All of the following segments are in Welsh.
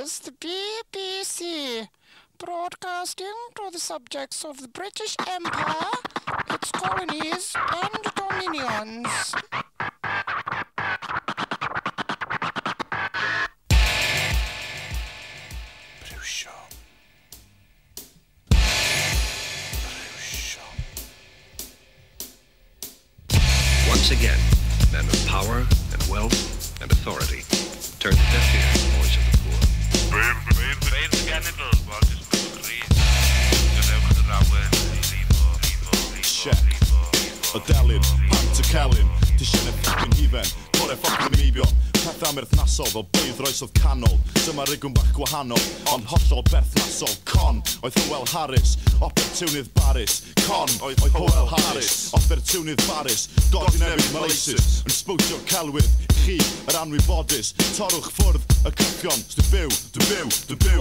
is the BBC, broadcasting to the subjects of the British Empire, its colonies and dominions. Once again, men of power and wealth and authority turn to deaf ear to the voice of the poor. Check. Odelin, pant y celyn, Tystion ffocin hifen, core ffocin meibio, pethau merthnasol fel beidd roesodd canol, dyma rigwm bach gwahanol, ond hollol berthnasol, con, oedd Hywel Harris, opportunydd Baris, con, oedd Hywel Harris, opportunydd Baris, dod i nefyd maleisus, yn sbwtio celwydd, chi, yr anwybodus, torwch ffwrdd y cyffion, byw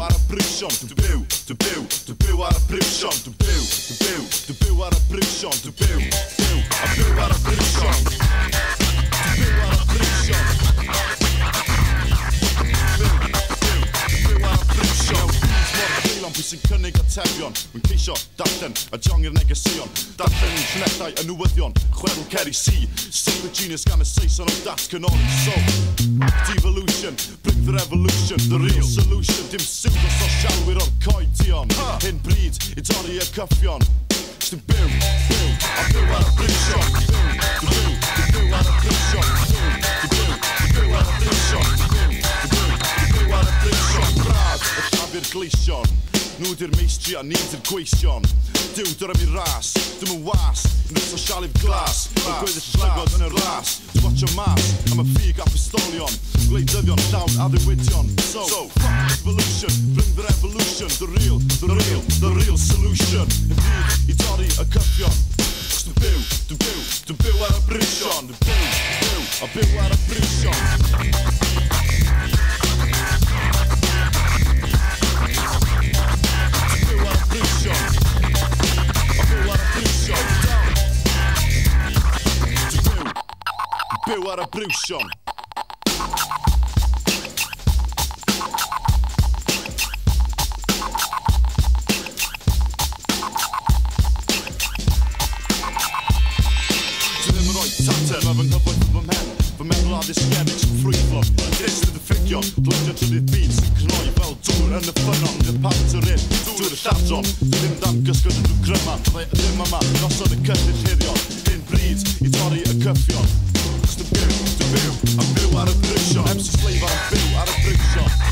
ar y briwsion, byw ar y briwsion, byw ar y briwsion, byw ar y briwsion, byw ar y briwsion, Mor pwy sy'n cynnig atebion, wy'n ceisio darllen a jong i'r negesion, darllen i'n llunedau y newyddion, chwedl ceri si, super genius gan y Saeson o datganoli. So, devolution, bring the revolution, the real solution, dim pseudo sosialwyr o'r coed tion, hyn bryd i dorri y cyffion. Byw ar y briwsion, byw ar y briwsion, byw ar y briwsion, byw ar y briwsion, brad y llafur gleision, nhw di'r meistri a ni di'r gweision, diw dyr am i ras, dim yn was, yn y sosialif glas, yn gweddill llygod yn y ras, watch o mas am y ffug a pistolion, gwleidyddion llawn a ddiwydion. So, fuck evolution, bring the revolution, the real solution, yn byd i dorri y cyffion. Byw ar y briwsion, byw ar y briwsion. Byw ar y briwsion. Dwi ddim yn rhoi tater, mae fy nghyfoeth fy mhen, fy meddwl addysgedig sy'n ffrwythlon, dysg y ffigion, blyndio drydydd byd sy'n cnoi fel dŵr yn y ffynon, dy pant yr un, dŵr y lladron, dwi ddim dan gysgod yn gryma, byddai ddim yma, noson y cyllid hirion, hyn bryd i dorri y cyffion. Byw ar y briwsion, MC Slave ar y byw ar y briwsion.